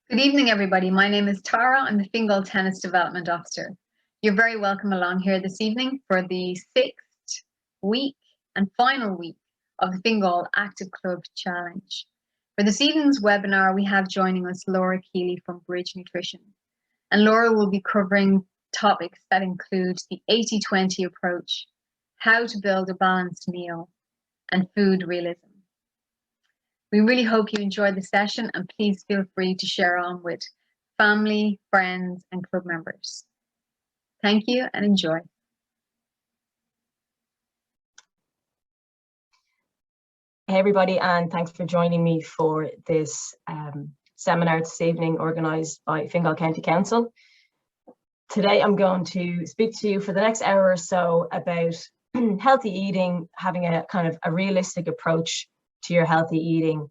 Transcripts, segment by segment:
Good evening, everybody. My name is Tara. I'm the Fingal Tennis Development Officer. You're very welcome along here this evening for the 6th week and final week of the Fingal Active Club Challenge. For this evening's webinar, we have joining us Laura Keeley from Bridge Nutrition. And Laura will be covering topics that include the 80-20 approach, how to build a balanced meal, and food realism. We really hope you enjoyed the session, and please feel free to share on with family, friends, and club members. Thank you and enjoy. Hey everybody, and thanks for joining me for this seminar this evening organised by Fingal County Council. Today I'm going to speak to you for the next hour or so about healthy eating, having a kind of a realistic approach to your healthy eating,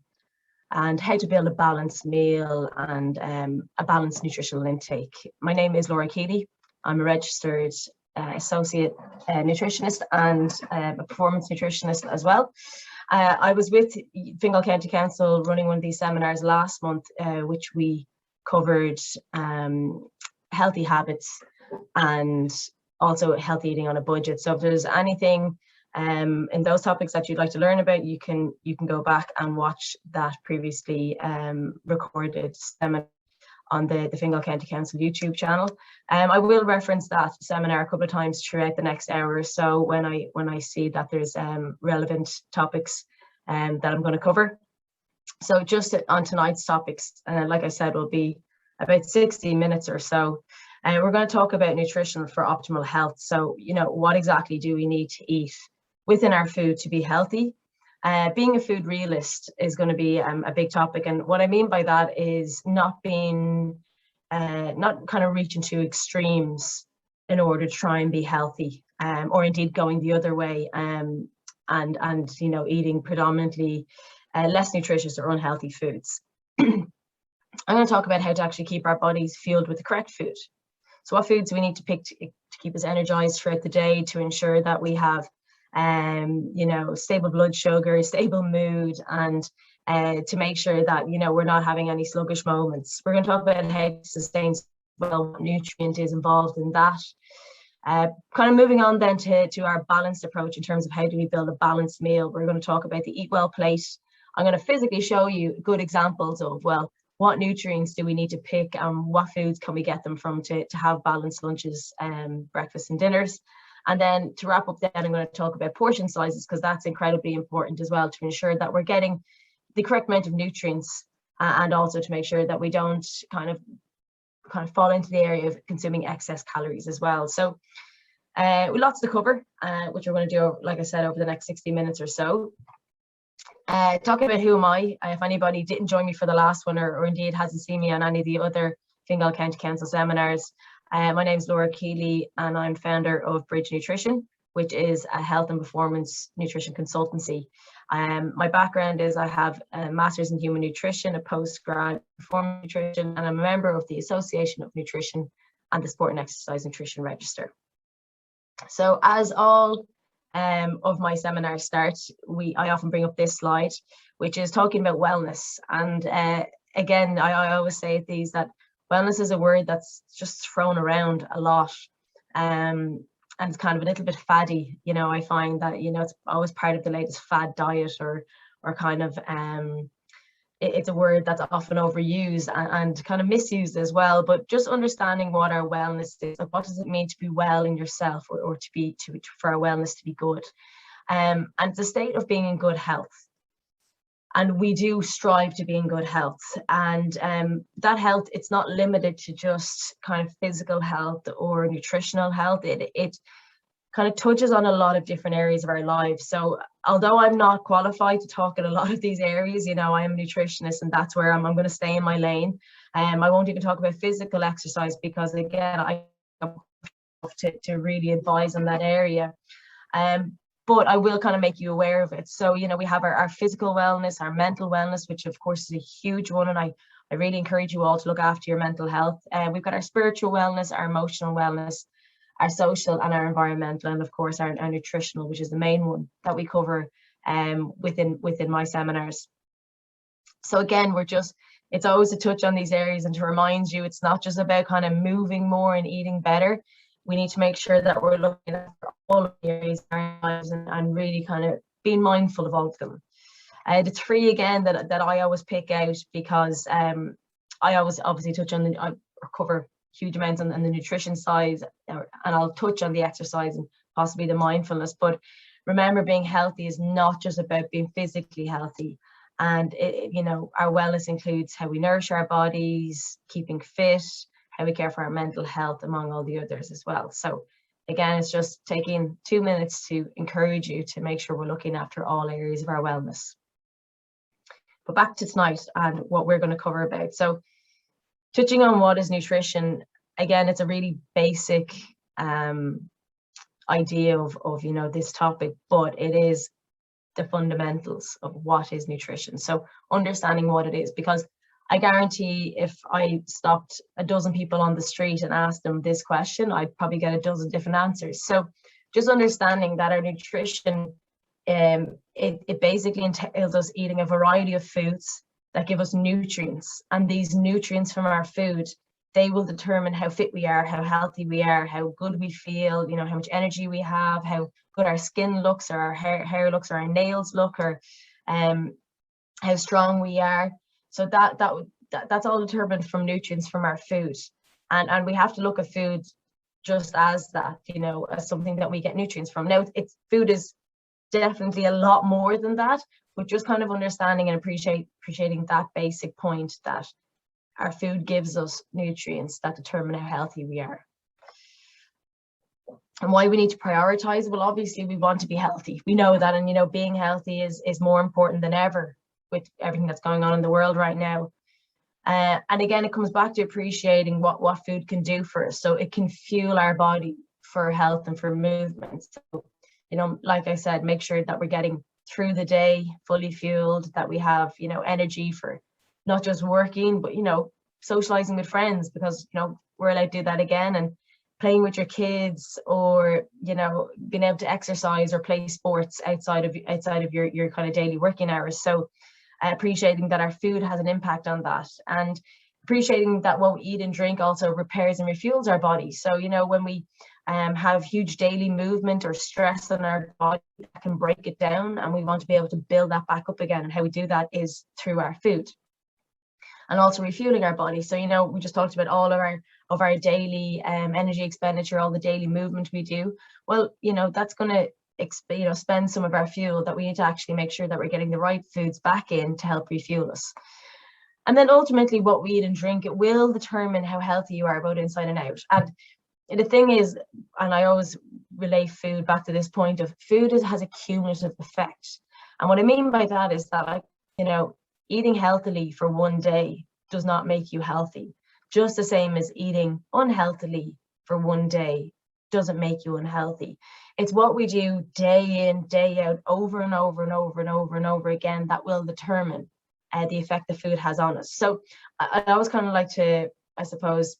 and how to build a balanced meal and a balanced nutritional intake. My name is Laura Keeley. I'm a registered associate nutritionist and a performance nutritionist as well. I was with Fingal County Council running one of these seminars last month, which we covered healthy habits and also healthy eating on a budget. So if there's anything in those topics that you'd like to learn about, you can go back and watch that previously recorded seminar on the Fingal County Council YouTube channel. I will reference that seminar a couple of times throughout the next hour or so when I see that there's relevant topics that I'm going to cover. So just on tonight's topics, like I said, will be about 60 minutes or so. We're going to talk about nutrition for optimal health. So, what exactly do we need to eat within our food to be healthy? Being a food realist is going to be a big topic, and what I mean by that is not kind of reaching to extremes in order to try and be healthy, or indeed going the other way, and eating predominantly less nutritious or unhealthy foods. I'm going to talk about how to actually keep our bodies fueled with the correct food. So what foods we need to pick to keep us energized throughout the day, to ensure that we have stable blood sugar, stable mood, and to make sure that we're not having any sluggish moments. We're going to talk about how to sustain well, what nutrient is involved in that. Kind of moving on then to our balanced approach in terms of how do we build a balanced meal. We're going to talk about the Eat Well plate. I'm going to physically show you good examples of, well, what nutrients do we need to pick and what foods can we get them from to have balanced lunches, breakfasts and dinners. And then to wrap up then, I'm going to talk about portion sizes, because that's incredibly important as well, to ensure that we're getting the correct amount of nutrients, and also to make sure that we don't kind of fall into the area of consuming excess calories as well. So we've lots to cover, which we're going to do, like I said, over the next 60 minutes or so. Talking about who am I, if anybody didn't join me for the last one, or indeed hasn't seen me on any of the other Fingal County Council seminars, my name is Laura Keeley, and I'm founder of Bridge Nutrition, which is a health and performance nutrition consultancy. My background is I have a master's in human nutrition, a postgrad in performance nutrition, and I'm a member of the Association of Nutrition and the Sport and Exercise Nutrition Register. So as all of my seminars start, I often bring up this slide, which is talking about wellness. And again, I always say at these that wellness is a word that's just thrown around a lot, and it's kind of a little bit faddy. I find that it's always part of the latest fad diet, or kind of it's a word that's often overused and kind of misused as well. But just understanding what our wellness is, like what does it mean to be well in yourself, or for our wellness to be good, and the state of being in good health. And we do strive to be in good health, and that health, it's not limited to just kind of physical health or nutritional health. It kind of touches on a lot of different areas of our lives. So although I'm not qualified to talk in a lot of these areas, I am a nutritionist, and that's where I'm going to stay in my lane. I won't even talk about physical exercise, because again, I have to really advise on that area. But I will kind of make you aware of it. So, we have our physical wellness, our mental wellness, which of course is a huge one. And I really encourage you all to look after your mental health. We've got our spiritual wellness, our emotional wellness, our social and our environmental, and of course our nutritional, which is the main one that we cover within my seminars. So again, we're just it's always to touch on these areas and to remind you it's not just about kind of moving more and eating better. We need to make sure that we're looking at all of the areas in our lives and really kind of being mindful of all of them. The three again that I always pick out, because I always obviously touch on I cover huge amounts on the nutrition side, and I'll touch on the exercise and possibly the mindfulness. But remember, being healthy is not just about being physically healthy. And our wellness includes how we nourish our bodies, keeping fit, how we care for our mental health, among all the others as well. So again, it's just taking 2 minutes to encourage you to make sure we're looking after all areas of our wellness. But back to tonight and what we're going to cover about. So touching on what is nutrition, again, it's a really basic idea of this topic, but it is the fundamentals of what is nutrition. So understanding what it is, because I guarantee if I stopped a dozen people on the street and asked them this question, I'd probably get a dozen different answers. So just understanding that our nutrition, it basically entails us eating a variety of foods that give us nutrients, and these nutrients from our food, they will determine how fit we are, how healthy we are, how good we feel, how much energy we have, how good our skin looks, or our hair looks, or our nails look, or how strong we are. So that's all determined from nutrients from our food, and we have to look at food just as that, as something that we get nutrients from. Now, food is definitely a lot more than that, but just kind of understanding and appreciating that basic point, that our food gives us nutrients that determine how healthy we are. And why we need to prioritize, well, obviously we want to be healthy. We know that, and being healthy is more important than ever with everything that's going on in the world right now. And again, it comes back to appreciating what food can do for us. So it can fuel our body for health and for movement. So, like I said, make sure that we're getting through the day fully fueled, that we have, energy for not just working, but, socializing with friends, because, we're allowed to do that again, and playing with your kids, or, being able to exercise or play sports outside of your kind of daily working hours. So appreciating that our food has an impact on that, and appreciating that what we eat and drink also repairs and refuels our body. So, when we have huge daily movement or stress in our body, that can break it down, and we want to be able to build that back up again. And how we do that is through our food, and also refueling our body. So, we just talked about all of our daily energy expenditure, all the daily movement we do. Well, that's going to spend some of our fuel, that we need to actually make sure that we're getting the right foods back in to help refuel us. And then ultimately, what we eat and drink, it will determine how healthy you are, both inside and out. And the thing is, and I always relate food back to this point of food has a cumulative effect. And what I mean by that is that, eating healthily for one day does not make you healthy, just the same as eating unhealthily for one day doesn't make you unhealthy. It's what we do day in, day out, over and over and over and over and over again, that will determine the effect the food has on us. So I always kind of like to, I suppose,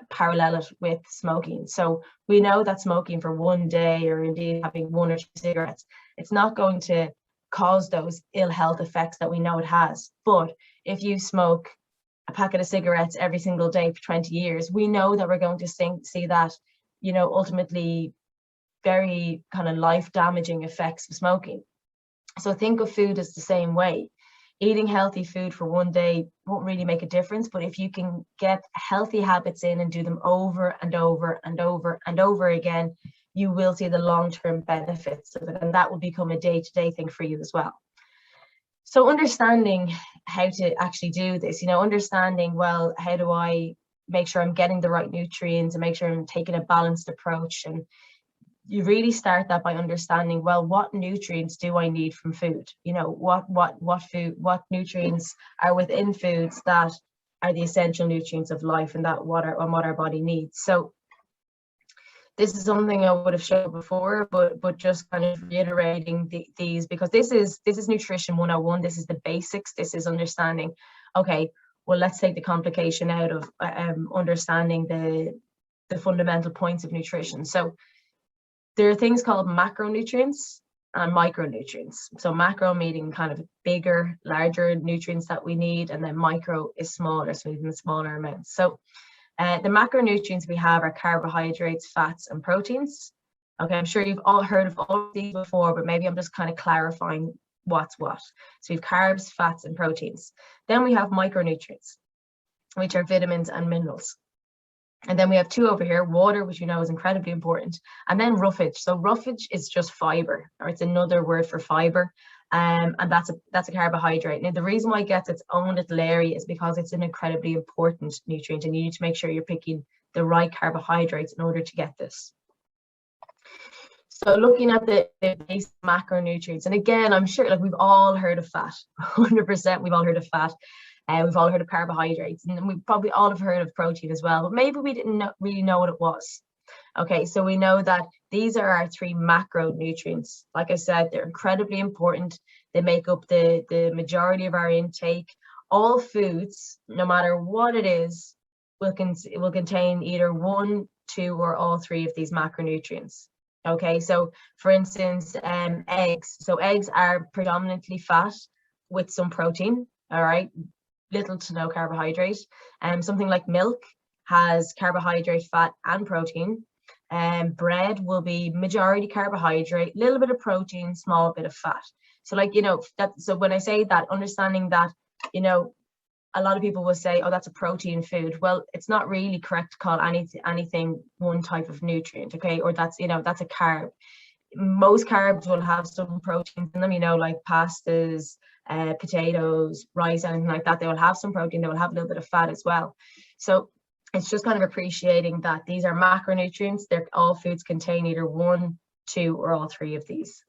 parallel it with smoking. So we know that smoking for one day, or indeed having 1 or 2 cigarettes, it's not going to cause those ill health effects that we know it has. But if you smoke a packet of cigarettes every single day for 20 years, we know that we're going to see that, ultimately very kind of life damaging effects of smoking. So think of food as the same way. Eating healthy food for one day won't really make a difference, but if you can get healthy habits in and do them over and over and over and over again, you will see the long-term benefits of it, and that will become a day-to-day thing for you as well. So understanding how to actually do this, understanding, well, how do I make sure I'm getting the right nutrients and make sure I'm taking a balanced approach? And you really start that by understanding, well, what nutrients do I need from food? What nutrients are within foods that are the essential nutrients of life, and that what our body needs. So this is something I would have shown before, but just kind of reiterating these, because this is nutrition 101. This is the basics. This is understanding, okay, well, let's take the complication out of understanding the fundamental points of nutrition. So there are things called macronutrients and micronutrients. So macro meaning kind of bigger, larger nutrients that we need, and then micro is smaller, so even smaller amounts. So the macronutrients we have are carbohydrates, fats, and proteins. Okay, I'm sure you've all heard of all of these before, but maybe I'm just kind of clarifying what's what. So we have carbs, fats, and proteins. Then we have micronutrients, which are vitamins and minerals. And then we have two over here, water, which you know is incredibly important, and then roughage. So roughage is just fiber, or it's another word for fiber, and that's a carbohydrate. Now, the reason why it gets its own little area is because it's an incredibly important nutrient, and you need to make sure you're picking the right carbohydrates in order to get this. So looking at the basic macronutrients, and again, I'm sure like we've all heard of fat, 100%. We've all heard of fat. We've all heard of carbohydrates, and we probably all have heard of protein as well, but maybe we didn't really know what it was. Okay, so we know that these are our three macronutrients. Like I said, they're incredibly important. They make up the majority of our intake. All foods, no matter what it is, will contain either one, two, or all three of these macronutrients. Okay, so for instance, eggs. So eggs are predominantly fat with some protein, all right? Little to no carbohydrate. Something like milk has carbohydrate, fat, and protein. Bread will be majority carbohydrate, little bit of protein, small bit of fat. So like, you know, so when I say that, understanding that, you know, a lot of people will say, oh, that's a protein food. Well, it's not really correct to call anything one type of nutrient, okay? Or that's, you know, that's a carb. Most carbs will have some proteins in them, you know, like pastas, potatoes, rice, anything like that. They will have some protein. They will have a little bit of fat as well. So it's just kind of appreciating that these are macronutrients. They're all foods contain either one, two, or all three of these.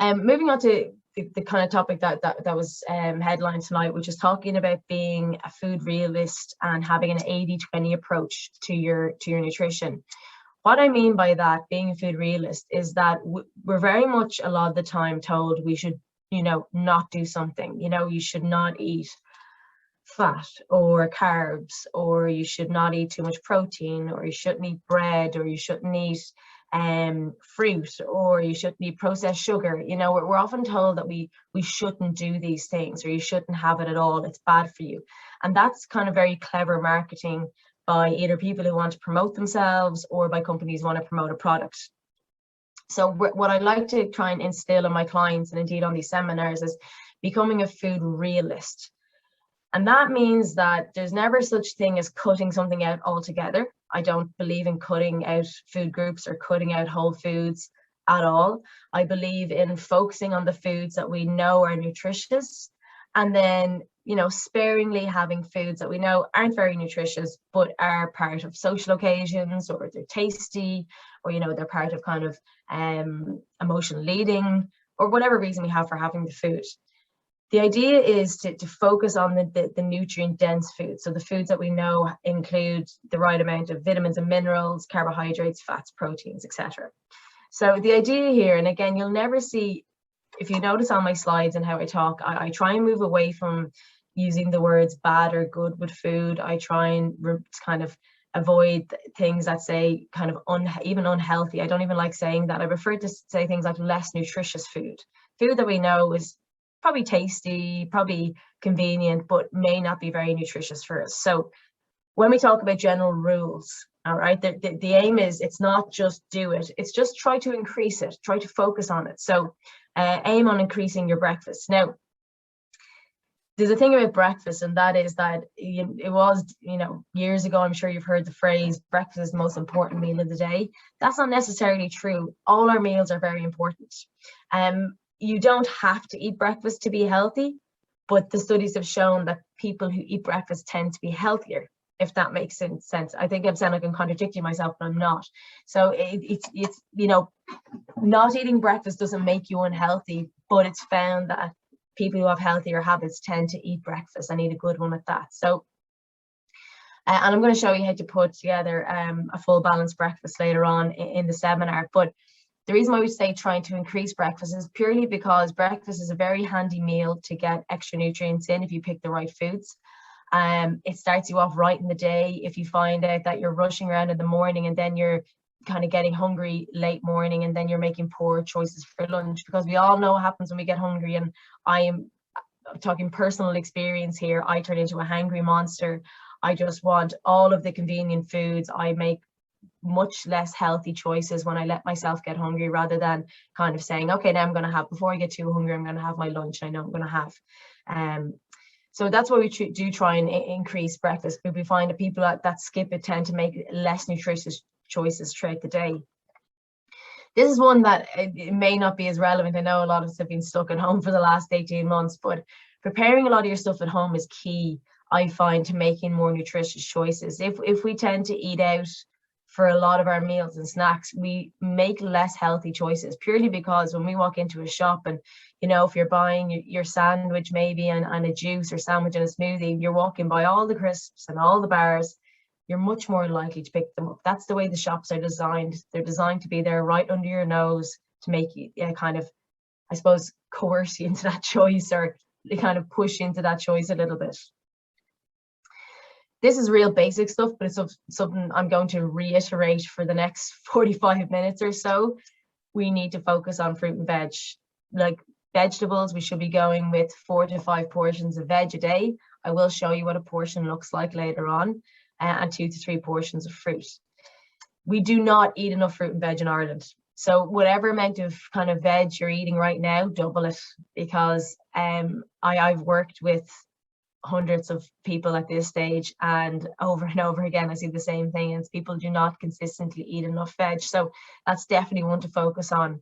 Moving on to the kind of topic that was headlined tonight, which is talking about being a food realist and having an 80-20 approach to your nutrition. What I mean by that, being a food realist, is that we're very much a lot of the time told we should, you know, not do something. You know, you should not eat fat or carbs, or you should not eat too much protein, or you shouldn't eat bread, or you shouldn't eat fruit, or you shouldn't eat processed sugar. You know, we're often told that we shouldn't do these things, or you shouldn't have it at all. It's bad for you. And that's kind of very clever marketing by either people who want to promote themselves or by companies who want to promote a product. So what I like to try and instill in my clients, and indeed on these seminars, is becoming a food realist. And that means that there's never such thing as cutting something out altogether. I don't believe in cutting out food groups or cutting out whole foods at all. I believe in focusing on the foods that we know are nutritious, and then, you know, sparingly having foods that we know aren't very nutritious, but are part of social occasions, or they're tasty, or, you know, they're part of kind of emotional eating, or whatever reason we have for having the food. The idea is to focus on the nutrient dense foods. So the foods that we know include the right amount of vitamins and minerals, carbohydrates, fats, proteins, etc. So the idea here, and again, you'll never see, if you notice on my slides and how I talk, I try and move away from using the words bad or good with food. I try and kind of avoid things that say kind of even unhealthy. I don't even like saying that. I prefer to say things like less nutritious food. Food that we know is probably tasty, probably convenient, but may not be very nutritious for us. So when we talk about general rules, all right, the aim is, it's not just do it, it's just try to increase it, try to focus on it. So aim on increasing your breakfast. Now, there's a thing about breakfast, and that is that it was, you know, years ago, I'm sure you've heard the phrase, breakfast is the most important meal of the day. That's not necessarily true. All our meals are very important. You don't have to eat breakfast to be healthy, but the studies have shown that people who eat breakfast tend to be healthier, if that makes sense. I think I'm saying like I'm contradicting myself, but I'm not. So it's you know, not eating breakfast doesn't make you unhealthy, but it's found that people who have healthier habits tend to eat breakfast and eat a good one at that. So and I'm going to show you how to put together a full balanced breakfast later on in the seminar. But the reason why we say trying to increase breakfast is purely because breakfast is a very handy meal to get extra nutrients in if you pick the right foods. It starts you off right in the day. If you find out that you're rushing around in the morning and then you're kind of getting hungry late morning, and then you're making poor choices for lunch, because we all know what happens when we get hungry. And I am talking personal experience here. I turn into a hangry monster. I just want all of the convenient foods. I make much less healthy choices when I let myself get hungry, rather than kind of saying, okay, now I'm going to have, before I get too hungry, I'm going to have my lunch I know I'm going to have. So that's why we do try and increase breakfast. But we find that people that skip it tend to make less nutritious choices throughout the day. This is one that it may not be as relevant. I know a lot of us have been stuck at home for the last 18 months, but preparing a lot of your stuff at home is key, I find, to making more nutritious choices. If we tend to eat out for a lot of our meals and snacks, we make less healthy choices, purely because when we walk into a shop and, you know, if you're buying your sandwich maybe and a juice or sandwich and a smoothie, you're walking by all the crisps and all the bars, you're much more likely to pick them up. That's the way the shops are designed. They're designed to be there right under your nose to make you kind of, I suppose, coerce you into that choice, or they kind of push into that choice a little bit. This is real basic stuff, but it's something I'm going to reiterate for the next 45 minutes or so. We need to focus on fruit and veg. Like vegetables, we should be going with 4 to 5 portions of veg a day. I will show you what a portion looks like later on, and 2 to 3 portions of fruit. We do not eat enough fruit and veg in Ireland. So whatever amount of kind of veg you're eating right now, double it, because I've worked with hundreds of people at this stage, and over again I see the same thing, as people do not consistently eat enough veg. So that's definitely one to focus on.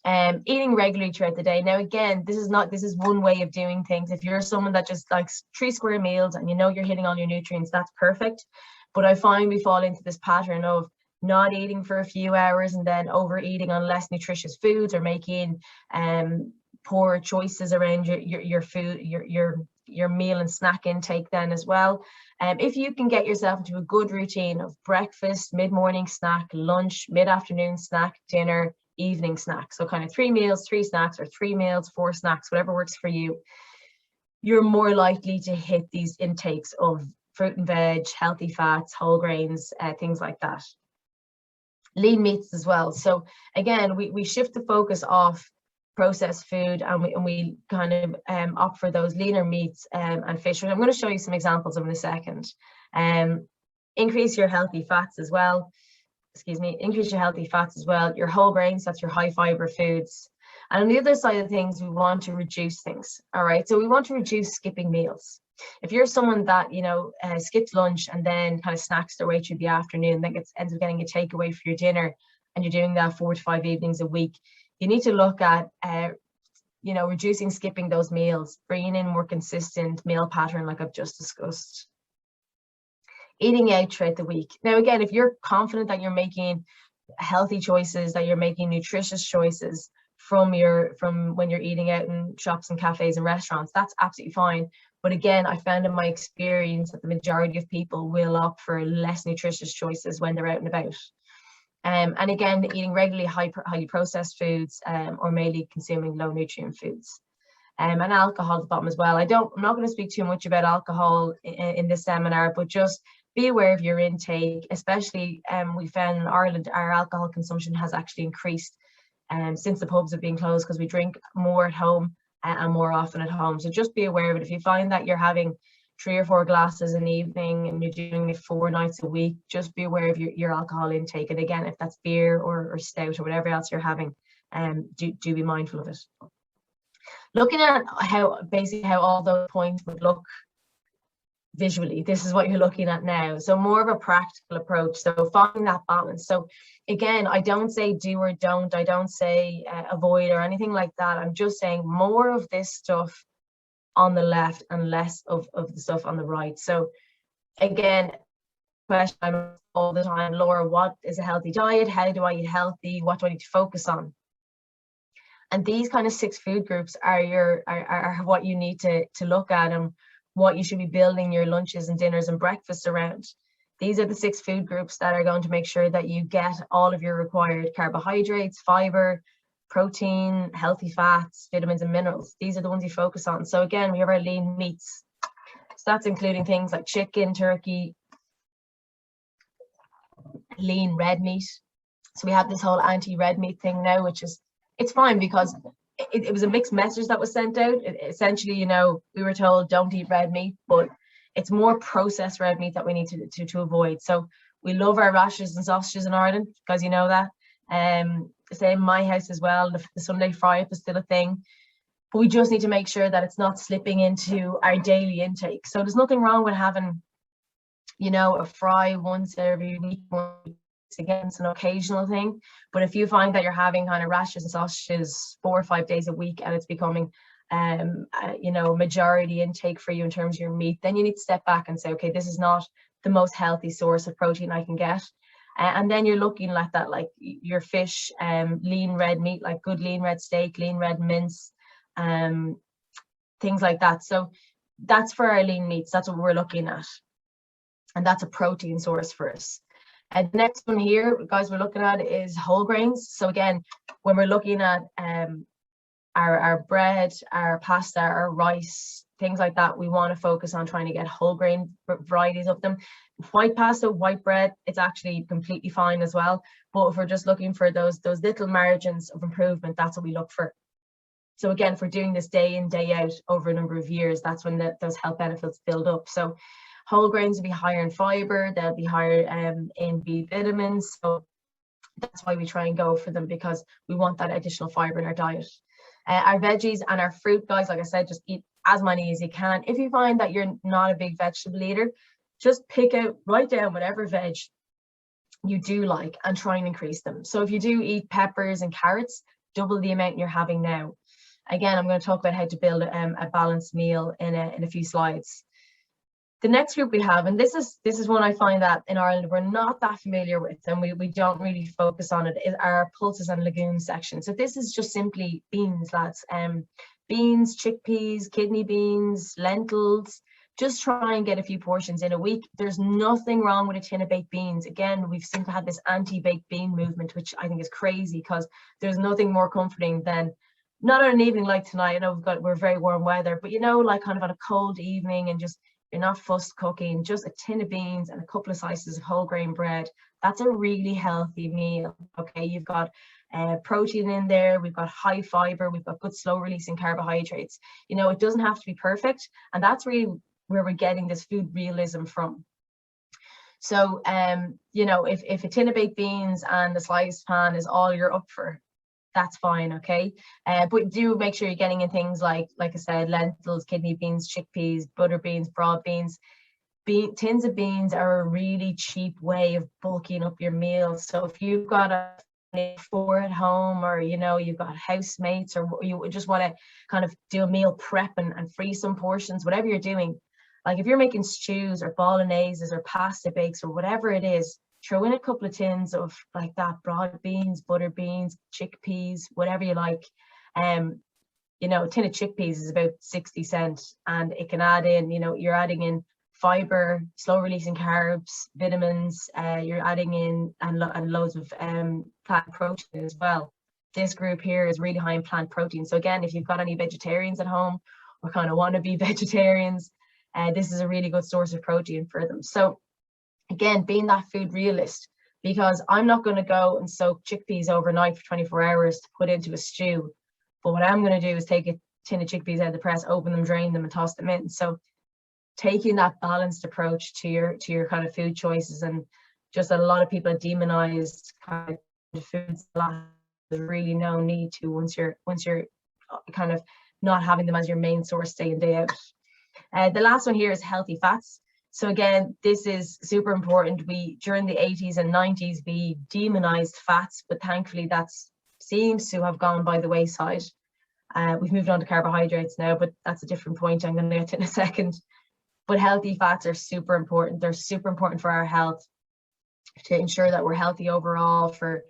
Eating regularly throughout the day. Now again, this is one way of doing things. If you're someone that just likes 3 square meals and you know you're hitting all your nutrients, that's perfect. But I find we fall into this pattern of not eating for a few hours and then overeating on less nutritious foods, or making poor choices around your food, your meal and snack intake then as well. If you can get yourself into a good routine of breakfast, mid-morning snack, lunch, mid-afternoon snack, dinner, evening snack, so kind of 3 meals, 3 snacks, or 3 meals, 4 snacks, whatever works for you, you're more likely to hit these intakes of fruit and veg, healthy fats, whole grains, things like that. Lean meats as well. So again, we shift the focus off processed food, and we kind of opt for those leaner meats and fish, which I'm going to show you some examples of in a second. Increase your healthy fats as well. Increase your healthy fats as well. Your whole grains, that's your high fiber foods. And on the other side of things, we want to reduce things. All right, so we want to reduce skipping meals. If you're someone that, you know, skips lunch and then kind of snacks their way through the afternoon, then ends up getting a takeaway for your dinner, and you're doing that 4 to 5 evenings a week, you need to look at, you know, reducing skipping those meals, bringing in more consistent meal pattern like I've just discussed. Eating out throughout the week. Now, again, if you're confident that you're making healthy choices, that you're making nutritious choices from when you're eating out in shops and cafes and restaurants, that's absolutely fine. But again, I found in my experience that the majority of people will opt for less nutritious choices when they're out and about. And again, eating regularly highly processed foods, or mainly consuming low nutrient foods. And alcohol at the bottom as well. I'm not going to speak too much about alcohol in this seminar, but just be aware of your intake. Especially, we found in Ireland, our alcohol consumption has actually increased since the pubs have been closed, because we drink more at home and more often at home. So just be aware of it. If you find that you're having 3 or 4 glasses in the evening and you're doing it 4 nights a week, just be aware of your alcohol intake. And again, if that's beer or stout or whatever else you're having, do be mindful of it. Looking at how all those points would look visually, this is what you're looking at now. So more of a practical approach. So finding that balance. So again, I don't say do or don't. I don't say avoid or anything like that. I'm just saying more of this stuff on the left and less of the stuff on the right. So again, question I'm all the time, Laura, what is a healthy diet? How do I eat healthy? What do I need to focus on? And these kind of 6 food groups are what you need to look at, and what you should be building your lunches and dinners and breakfasts around. These are the 6 food groups that are going to make sure that you get all of your required carbohydrates, fiber, protein, healthy fats, vitamins and minerals. These are the ones you focus on. So again, we have our lean meats. So that's including things like chicken, turkey, lean red meat, So we have this whole anti-red meat thing now, which is, it's fine because it was a mixed message that was sent out. Essentially, you know, we were told don't eat red meat, but it's more processed red meat that we need to avoid. So we love our rashers and sausages in Ireland, because you know that. Same in my house as well. The Sunday fry up is still a thing. But we just need to make sure that it's not slipping into our daily intake. So there's nothing wrong with having, you know, a fry once every week. Again, it's an occasional thing. But if you find that you're having kind of rashers and sausages 4 or 5 days a week, and it's becoming you know, majority intake for you in terms of your meat, then you need to step back and say, okay, this is not the most healthy source of protein I can get. And then you're looking at that, like your fish, lean red meat, like good lean red steak, lean red mince, things like that. So that's for our lean meats. That's what we're looking at. And that's a protein source for us. And the next one here, guys, we're looking at is whole grains. So again, when we're looking at our bread, our pasta, our rice, things like that, we want to focus on trying to get whole grain varieties of them. White pasta, white bread, it's actually completely fine as well. But if we're just looking for those little margins of improvement, that's what we look for. So again, if we're doing this day in, day out over a number of years, that's when those health benefits build up. So whole grains will be higher in fiber, they'll be higher in B vitamins. So that's why we try and go for them, because we want that additional fiber in our diet. Our veggies and our fruit, guys, like I said, just eat as many as you can. If you find that you're not a big vegetable eater, just write down whatever veg you do like and try and increase them. So if you do eat peppers and carrots, double the amount you're having now. Again, I'm going to talk about how to build a balanced meal in a few slides. The next group we have, and this is one I find that in Ireland we're not that familiar with, and we don't really focus on it, is our pulses and legumes section. So this is just simply beans, lads. Beans, chickpeas, kidney beans, lentils. Just try and get a few portions in a week. There's nothing wrong with a tin of baked beans. Again, we've seemed to have this anti-baked bean movement, which I think is crazy, because there's nothing more comforting than, not on an evening like tonight, I know we're very warm weather, but you know, like kind of on a cold evening and just you're not fussed cooking, just a tin of beans and a couple of slices of whole grain bread. That's a really healthy meal. Okay, you've got protein in there, we've got high fiber, we've got good slow releasing carbohydrates. You know, it doesn't have to be perfect, and that's really where we're getting this food realism from. So you know, if a tin of baked beans and a sliced pan is all you're up for, that's fine, okay? But do make sure you're getting in things like I said, lentils, kidney beans, chickpeas, butter beans, broad beans. Tins of beans are a really cheap way of bulking up your meals. So if you've got a 4 at home, or you know, you've got housemates, or you just want to kind of do a meal prep and freeze some portions, whatever you're doing, like if you're making stews or bologneses or pasta bakes or whatever it is, throw in a couple of tins of like that, broad beans, butter beans, chickpeas, whatever you like. You know, a tin of chickpeas is about 60 cents, and it can add in, you know, you're adding in fiber, slow releasing carbs, vitamins, you're adding in and loads of plant protein as well. This group here is really high in plant protein. So again, if you've got any vegetarians at home or kind of want to be vegetarians, this is a really good source of protein for them. So again, being that food realist, because I'm not going to go and soak chickpeas overnight for 24 hours to put into a stew. But what I'm going to do is take a tin of chickpeas out of the press, open them, drain them, and toss them in. So taking that balanced approach to your kind of food choices, and just a lot of people demonize kind of foods. There's really no need to once you're kind of not having them as your main source day in, day out. The last one here is healthy fats. So again, this is super important. During the 80s and 90s, we demonized fats, but thankfully that seems to have gone by the wayside. We've moved on to carbohydrates now, but that's a different point I'm going to get to in a second. But healthy fats are super important. They're super important for our health, to ensure that we're healthy overall, for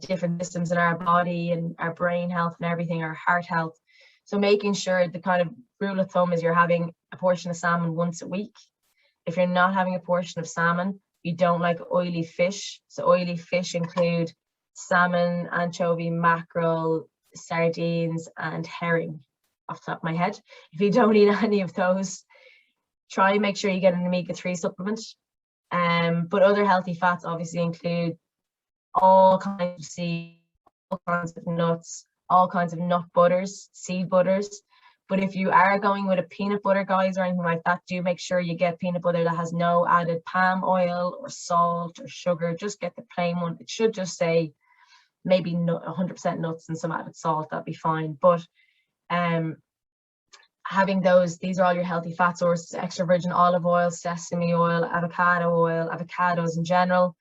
different systems in our body and our brain health and everything, our heart health. So making sure, the kind of rule of thumb is you're having a portion of salmon once a week. If you're not having a portion of salmon, you don't like oily fish. So oily fish include salmon, anchovy, mackerel, sardines, and herring, off the top of my head. If you don't eat any of those, try and make sure you get an omega-3 supplement. But other healthy fats obviously include all kinds of seeds, all kinds of nuts, all kinds of nut butters, seed butters. But if you are going with a peanut butter, guys, or anything like that, do make sure you get peanut butter that has no added palm oil or salt or sugar. Just get the plain one. It should just say maybe 100% nuts and some added salt. That'd be fine. But having these are all your healthy fat sources: extra virgin olive oil, sesame oil, avocado oil, avocados in general.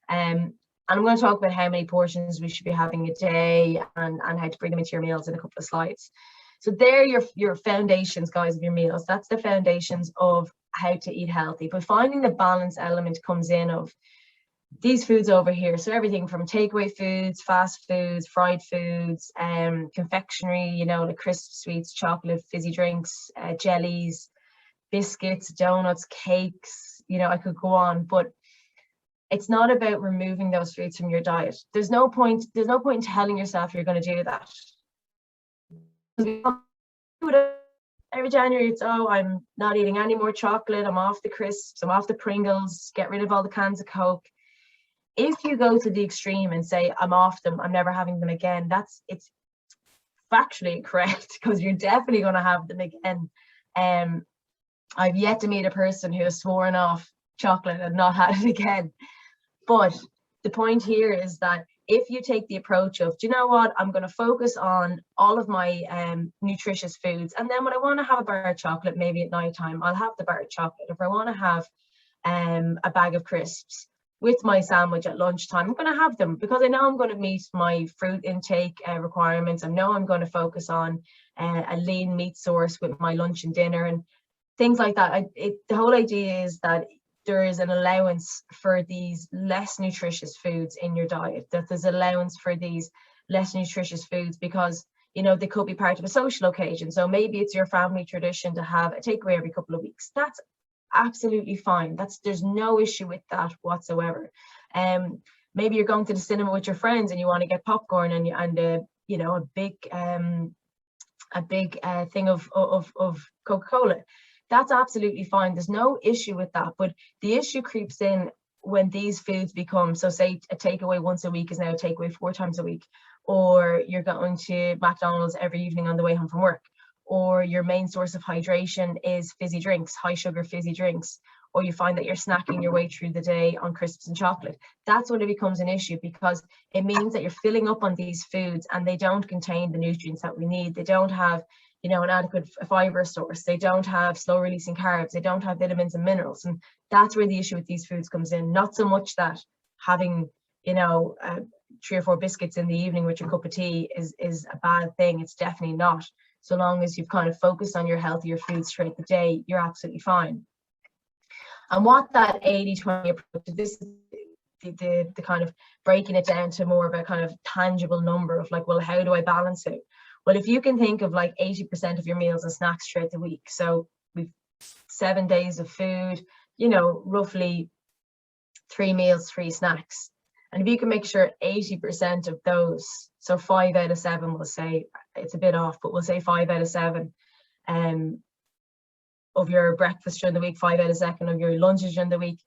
And I'm going to talk about how many portions we should be having a day and how to bring them into your meals in a couple of slides. So they're your foundations, guys, of your meals. That's the foundations of how to eat healthy. But finding the balance element comes in of these foods over here. So everything from takeaway foods, fast foods, fried foods, confectionery, you know, like crisp sweets, chocolate, fizzy drinks, jellies, biscuits, donuts, cakes, you know, I could go on, but it's not about removing those foods from your diet. There's no point in telling yourself you're going to do that. Every January it's, oh, I'm not eating any more chocolate, I'm off the crisps, I'm off the Pringles, get rid of all the cans of Coke. If you go to the extreme and say, I'm off them, I'm never having them again, it's factually correct, because you're definitely going to have them again. I've yet to meet a person who has sworn off chocolate and not had it again. But the point here is that if you take the approach of, do you know what, I'm going to focus on all of my nutritious foods, and then when I want to have a bar of chocolate, maybe at night time, I'll have the bar of chocolate. If I want to have a bag of crisps with my sandwich at lunchtime, I'm going to have them, because I know I'm going to meet my fruit intake requirements. I know I'm going to focus on a lean meat source with my lunch and dinner and things like that. The whole idea is that there is an allowance for these less nutritious foods in your diet, that there's allowance for these less nutritious foods, because, you know, they could be part of a social occasion. So maybe it's your family tradition to have a takeaway every couple of weeks. That's absolutely fine. There's no issue with that whatsoever. Maybe you're going to the cinema with your friends and you want to get popcorn and you know, a big thing of Coca-Cola. That's absolutely fine. There's no issue with that. But the issue creeps in when these foods become, so say a takeaway once a week is now a takeaway 4 times a week, or you're going to McDonald's every evening on the way home from work, or your main source of hydration is fizzy drinks, high sugar fizzy drinks, or you find that you're snacking your way through the day on crisps and chocolate. That's when it becomes an issue, because it means that you're filling up on these foods and they don't contain the nutrients that we need. They don't have, you know, an adequate fiber source. They don't have slow releasing carbs. They don't have vitamins and minerals. And that's where the issue with these foods comes in. Not so much that having, you know, 3 or 4 biscuits in the evening with your cup of tea is a bad thing. It's definitely not. So long as you've kind of focused on your healthier foods throughout the day, you're absolutely fine. And what that 80-20 approach, this is the kind of breaking it down to more of a kind of tangible number of like, well, how do I balance it? Well, if you can think of like 80% of your meals and snacks throughout the week, so we've 7 days of food, you know, roughly 3 meals, 3 snacks. And if you can make sure 80% of those, so 5 out of 7, we'll say, it's a bit off, but we'll say 5 out of 7 of your breakfast during the week, 5 out of 7 of your lunches during the week,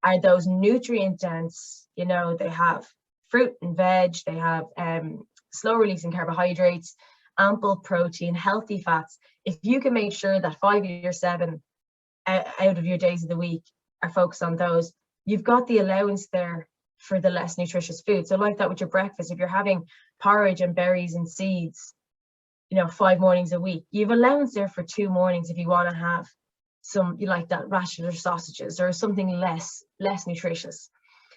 are those nutrient dense. You know, they have fruit and veg, they have slow releasing carbohydrates, ample protein, healthy fats. If you can make sure that 5 of your 7 out of your days of the week are focused on those, you've got the allowance there for the less nutritious food. So like that with your breakfast, if you're having porridge and berries and seeds, you know, 5 mornings a week, you've allowance there for 2 mornings if you want to have some, you like that, rashers or sausages or something less nutritious.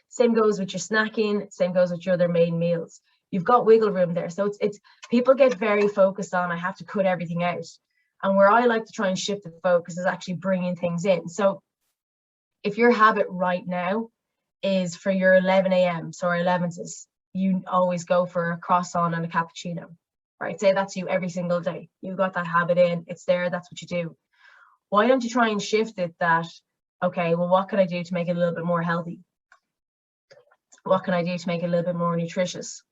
Same goes with your snacking, same goes with your other main meals. You've got wiggle room there. So it's people get very focused on, I have to cut everything out. And where I like to try and shift the focus is actually bringing things in. So if your habit right now is for your 11 a.m. so our 11s, you always go for a croissant and a cappuccino, right? Say that's you every single day. You've got that habit in, it's there, that's what you do. Why don't you try and shift it that, okay, well, what can I do to make it a little bit more healthy? What can I do to make it a little bit more nutritious?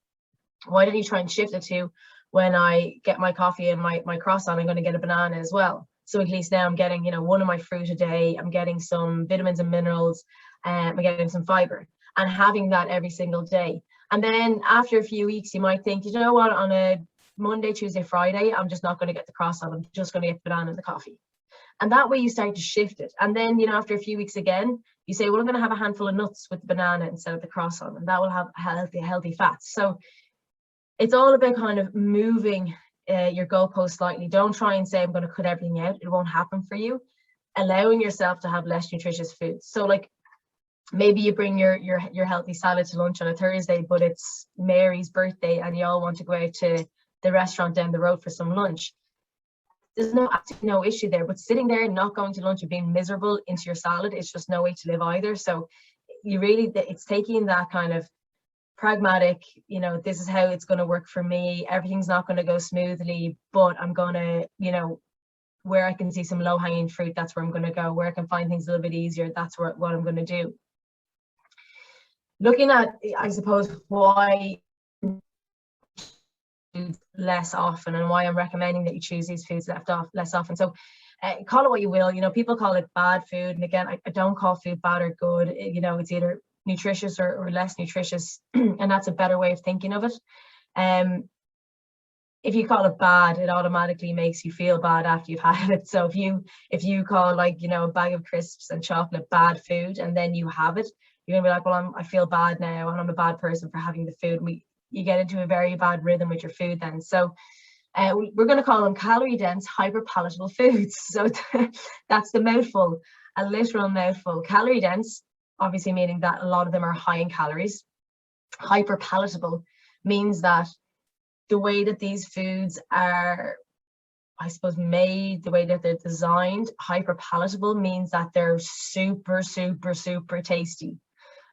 Why don't you try and shift it to, when I get my coffee and my croissant, I'm going to get a banana as well. So at least now I'm getting, you know, 1 of my fruit a day, I'm getting some vitamins and minerals, I'm getting some fiber. and having that every single day. And then after a few weeks, you might think, you know what, on a Monday, Tuesday, Friday, I'm just not going to get the croissant. I'm just going to get the banana and the coffee. And that way you start to shift it. And then, after a few weeks again, you say, well, I'm going to have a handful of nuts with the banana instead of the croissant, and that will have healthy fats. So it's all about kind of moving your goalpost slightly. Don't try and say, I'm going to cut everything out. It won't happen for you. Allowing yourself to have less nutritious foods. So like, maybe you bring your healthy salad to lunch on a Thursday, but it's Mary's birthday and you all want to go out to the restaurant down the road for some lunch. There's absolutely no issue there, but sitting there and not going to lunch and being miserable into your salad is just no way to live either. So it's taking that kind of pragmatic, this is how it's going to work for me. Everything's not going to go smoothly, but I'm going to, where I can see some low-hanging fruit, that's where I'm going to go. Where I can find things a little bit easier, that's what I'm going to do. Looking at, I suppose, why less often and why I'm recommending that you choose these foods less often. So call it what you will, people call it bad food. And again, I don't call food bad or good. It's either nutritious or less nutritious. And that's a better way of thinking of it. If you call it bad, it automatically makes you feel bad after you've had it. So if you call, like, a bag of crisps and chocolate bad food, and then you have it, you're gonna be like, well, I feel bad now, and I'm a bad person for having the food. You get into a very bad rhythm with your food then. So we're going to call them calorie dense, hyper palatable foods. So that's the mouthful, a literal mouthful. Calorie dense, obviously meaning that a lot of them are high in calories. Hyper palatable means that the way that these foods are, I suppose, made, the way that they're designed, hyper palatable means that they're super, super, super tasty.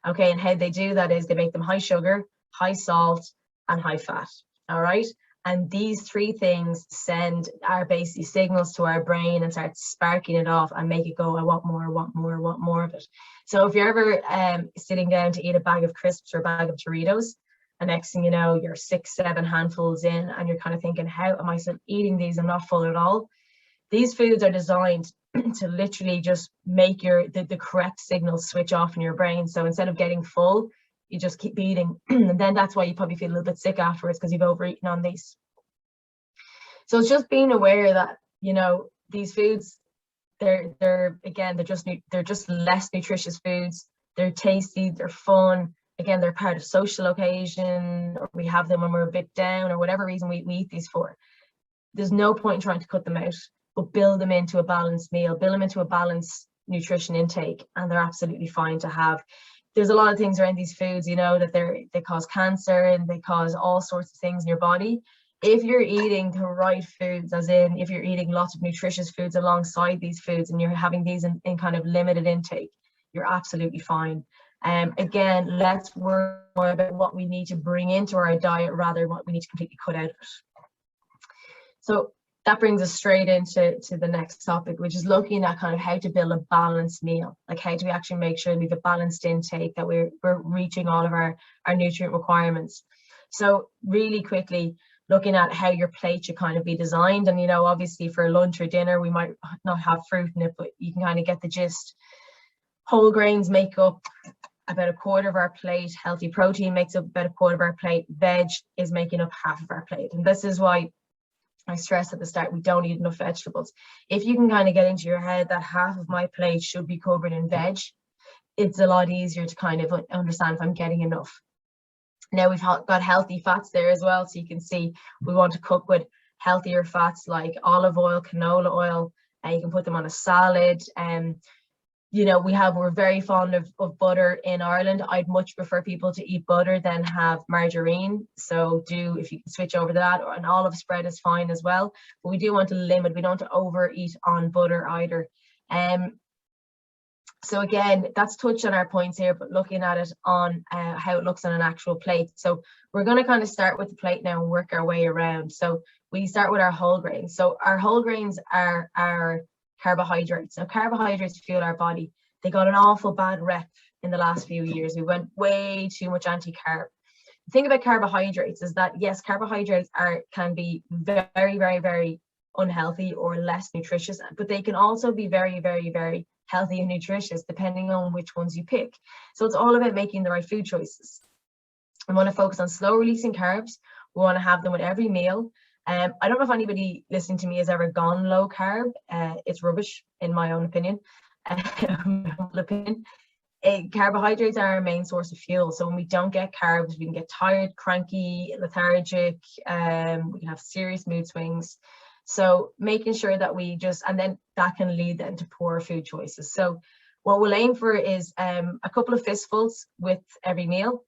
Okay, and how they do that is they make them high sugar, high salt, and high fat. All right. And these three things send our basically signals to our brain and start sparking it off and make it go, I want more, I want more, I want more of it. So if you're ever sitting down to eat a bag of crisps or a bag of Doritos, and next thing you know, you're 6-7 handfuls in and you're kind of thinking, how am I still eating these? I'm not full at all. These foods are designed to literally just make the correct signals switch off in your brain. So instead of getting full, you just keep eating. And then that's why you probably feel a little bit sick afterwards, because you've overeaten on these. So it's just being aware that, these foods, they're just less nutritious foods. They're tasty, they're fun. Again, they're part of social occasion, or we have them when we're a bit down, or whatever reason we eat these for. There's no point in trying to cut them out, but build them into a balanced meal, build them into a balanced nutrition intake, and they're absolutely fine to have. There's a lot of things around these foods, that they cause cancer and they cause all sorts of things in your body. If you're eating the right foods, as in if you're eating lots of nutritious foods alongside these foods and you're having these in kind of limited intake, you're absolutely fine. Again, let's worry more about what we need to bring into our diet rather than what we need to completely cut out of it. So that brings us straight into the next topic, which is looking at kind of how to build a balanced meal. Like, how do we actually make sure we have a balanced intake, that we're reaching all of our nutrient requirements. So really quickly, looking at how your plate should kind of be designed. And, obviously for lunch or dinner, we might not have fruit in it, but you can kind of get the gist. Whole grains make up about a quarter of our plate. Healthy protein makes up about a quarter of our plate. Veg is making up half of our plate. And this is why I stressed at the start, we don't eat enough vegetables. If you can kind of get into your head that half of my plate should be covered in veg, it's a lot easier to kind of understand if I'm getting enough. Now we've got healthy fats there as well. So you can see we want to cook with healthier fats like olive oil, canola oil, and you can put them on a salad. We're very fond of butter in Ireland. I'd much prefer people to eat butter than have margarine. So if you can switch over to that, or an olive spread is fine as well. But we do want to limit, we don't want to overeat on butter either. So again, that's touched on our points here, but looking at it on how it looks on an actual plate. So we're going to kind of start with the plate now and work our way around. So we start with our whole grains. So our whole grains are our carbohydrates. Now, carbohydrates fuel our body. They got an awful bad rep in the last few years. We went way too much anti-carb. The thing about carbohydrates is that, yes, carbohydrates can be very, very, very unhealthy or less nutritious, but they can also be very, very, very healthy and nutritious depending on which ones you pick. So it's all about making the right food choices. We want to focus on slow releasing carbs. We want to have them with every meal. I don't know if anybody listening to me has ever gone low carb. It's rubbish, in my own opinion. Carbohydrates are our main source of fuel. So when we don't get carbs, we can get tired, cranky, lethargic. We can have serious mood swings. So making sure that we just, and then that can lead then to poor food choices. So what we'll aim for is a couple of fistfuls with every meal.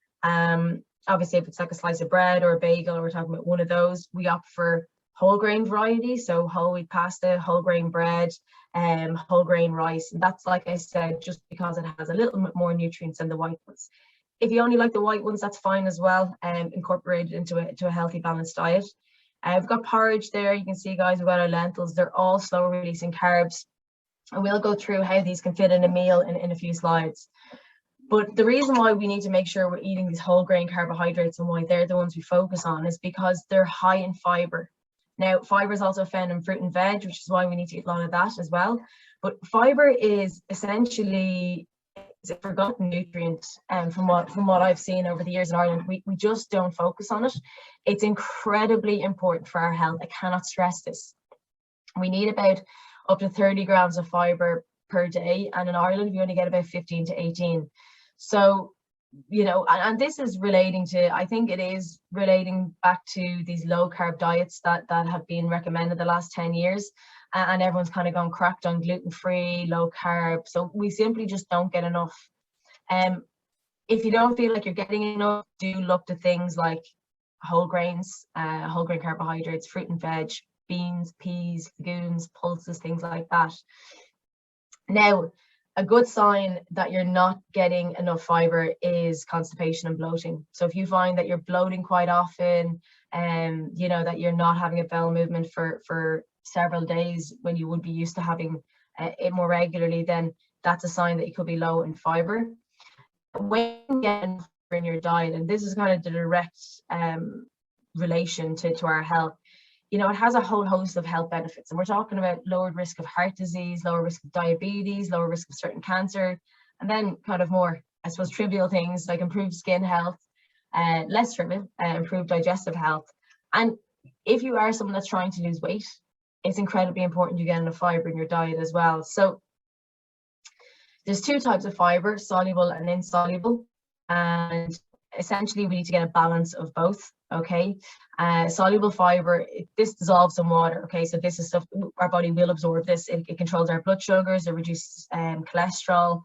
Obviously, if it's like a slice of bread or a bagel, or we're talking about one of those, we opt for whole grain variety. So whole wheat pasta, whole grain bread, whole grain rice. And that's, like I said, just because it has a little bit more nutrients than the white ones. If you only like the white ones, that's fine as well, and incorporate it into a healthy, balanced diet. We've got porridge there. You can see, guys, we've got our lentils. They're all slow releasing carbs. And we'll go through how these can fit in a meal in a few slides. But the reason why we need to make sure we're eating these whole grain carbohydrates and why they're the ones we focus on is because they're high in fiber. Now, fiber is also found in fruit and veg, which is why we need to eat a lot of that as well. But fiber is essentially a forgotten nutrient, from what I've seen over the years in Ireland. We just don't focus on it. It's incredibly important for our health. I cannot stress this. We need about up to 30 grams of fiber per day, and in Ireland we only get about 15 to 18. So, you know, and this is relating to, I think it is relating back to these low carb diets that have been recommended the last 10 years, and everyone's kind of gone cracked on gluten-free, low carb. So we simply just don't get enough. If you don't feel like you're getting enough, do look to things like whole grains, whole grain carbohydrates, fruit and veg, beans, peas, legumes, pulses, things like that. Now, a good sign that you're not getting enough fiber is constipation and bloating. So if you find that you're bloating quite often, you know, that you're not having a bowel movement for several days when you would be used to having it more regularly, then that's a sign that you could be low in fiber. When you get enough fiber in your diet, and this is kind of the direct relation to our health, you know, it has a whole host of health benefits. And we're talking about lowered risk of heart disease, lower risk of diabetes, lower risk of certain cancer, and then kind of more, I suppose, trivial things like improved skin health, less trivial, improved digestive health. And if you are someone that's trying to lose weight, it's incredibly important you get enough fiber in your diet as well. So there's two types of fiber, soluble and insoluble. And essentially we need to get a balance of both. Okay, soluble fiber, this dissolves in water. Okay, so this is stuff our body will absorb. This it controls our blood sugars, it reduces cholesterol,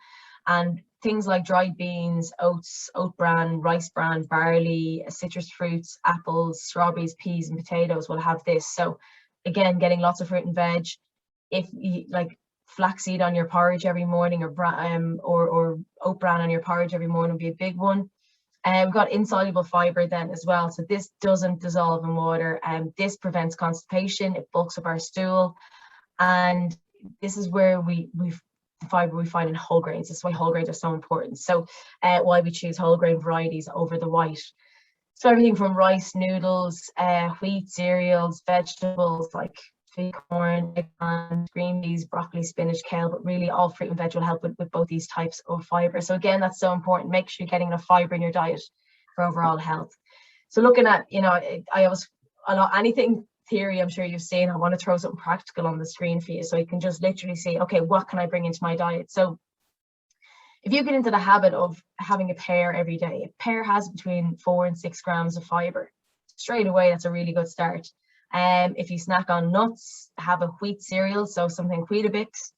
and things like dried beans, oats, oat bran, rice bran, barley, citrus fruits, apples, strawberries, peas, and potatoes will have this. So again, getting lots of fruit and veg. If you like flaxseed on your porridge every morning, or oat bran on your porridge every morning would be a big one. We've got insoluble fiber then as well. So this doesn't dissolve in water, and this prevents constipation. It bulks up our stool, and this is where the fiber we find in whole grains. This is why whole grains are so important. So why we choose whole grain varieties over the white. So everything from rice, noodles, wheat, cereals, vegetables like sweet corn, eggplant, green peas, broccoli, spinach, kale, but really all fruit and veg will help with both these types of fiber. So again, that's so important. Make sure you're getting enough fiber in your diet for overall health. So looking at, you know, I always, anything theory I'm sure you've seen, I want to throw something practical on the screen for you so you can just literally see, okay, what can I bring into my diet? So if you get into the habit of having a pear every day, a pear has between 4 and 6 grams of fiber. Straight away, that's a really good start. If you snack on nuts, have a wheat cereal, so something Weetabix,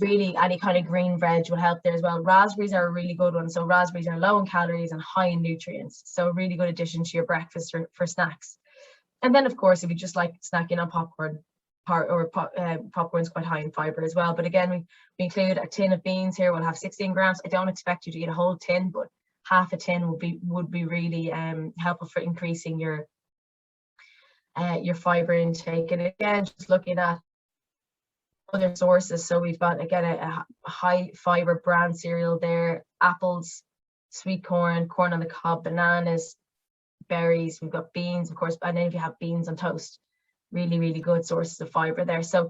really any kind of green veg will help there as well. Raspberries are a really good one. So raspberries are low in calories and high in nutrients. So a really good addition to your breakfast for snacks. And then of course, if you just like snacking on popcorn, popcorn's quite high in fiber as well. But again, we include a tin of beans here. We'll have 16 grams. I don't expect you to eat a whole tin, but half a tin would be really helpful for increasing your fiber intake. And again, just looking at other sources, so we've got again a high fiber bran cereal there, apples, sweet corn, corn on the cob, bananas, berries, we've got beans, of course, and then if you have beans on toast, really good sources of fiber there. So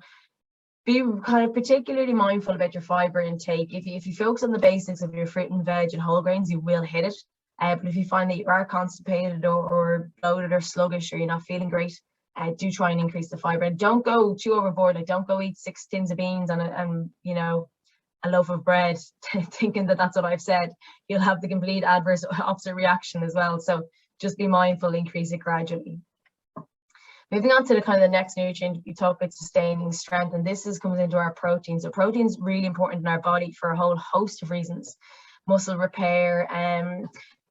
be kind of particularly mindful about your fiber intake. If you focus on the basics of your fruit and veg and whole grains, you will hit it. But if you find that you are constipated or bloated or sluggish, or you're not feeling great, do try and increase the fiber. And don't go too overboard. Like, don't go eat 6 tins of beans and you know, a loaf of bread, thinking that that's what I've said. You'll have the complete adverse opposite reaction as well. So just be mindful, increase it gradually. Moving on to the kind of the next nutrient, we talk about sustaining strength, and this comes into our protein. So protein is really important in our body for a whole host of reasons: muscle repair,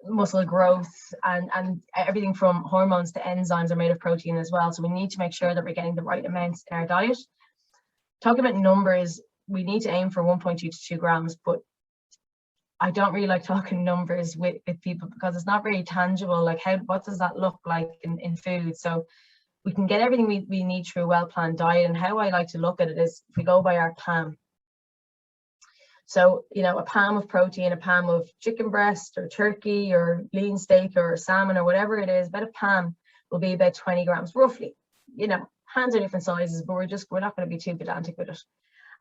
muscle growth, and everything from hormones to enzymes are made of protein as well. So we need to make sure that we're getting the right amounts in our diet. Talking about numbers, we need to aim for 1.2 to 2 grams, but I don't really like talking numbers with people because it's not very tangible. Like, what does that look like in food? So we can get everything we need through a well-planned diet. And how I like to look at it is, if we go by our PAM. So, you know, a PAM of protein, a PAM of chicken breast or turkey or lean steak or salmon or whatever it is, about a PAM will be about 20 grams roughly. You know, hands are different sizes, but we're not going to be too pedantic with it.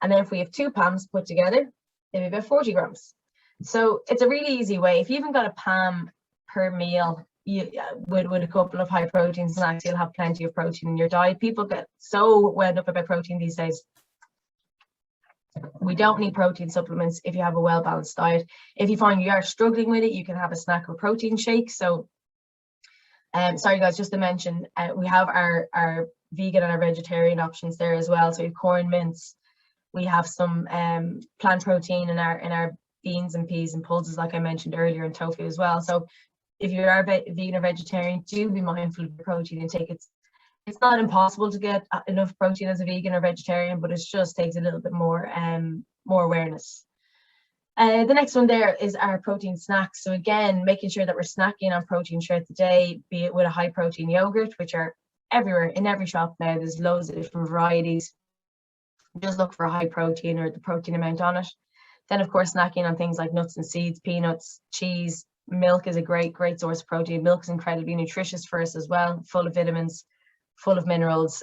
And then if we have 2 PAMs put together, they'll be about 40 grams. So it's a really easy way. If you even got a PAM per meal, with a couple of high protein snacks, you'll have plenty of protein in your diet. People get so wound up about protein these days. We don't need protein supplements if you have a well-balanced diet. If you find you are struggling with it, you can have a snack or protein shake. So sorry guys, just to mention, we have our vegan and our vegetarian options there as well. So we have corn mince, we have some plant protein in our beans and peas and pulses, like I mentioned earlier, and tofu as well. So if you are vegan or vegetarian, do be mindful of your protein intake. It's not impossible to get enough protein as a vegan or vegetarian, but it just takes a little bit more awareness. The next one there is our protein snacks. So again, making sure that we're snacking on protein throughout the day, be it with a high protein yogurt, which are everywhere in every shop now. There's loads of different varieties. Just look for a high protein or the protein amount on it. Then of course, snacking on things like nuts and seeds, peanuts, cheese. Milk is a great source of protein. Milk is incredibly nutritious for us as well, full of vitamins, full of minerals,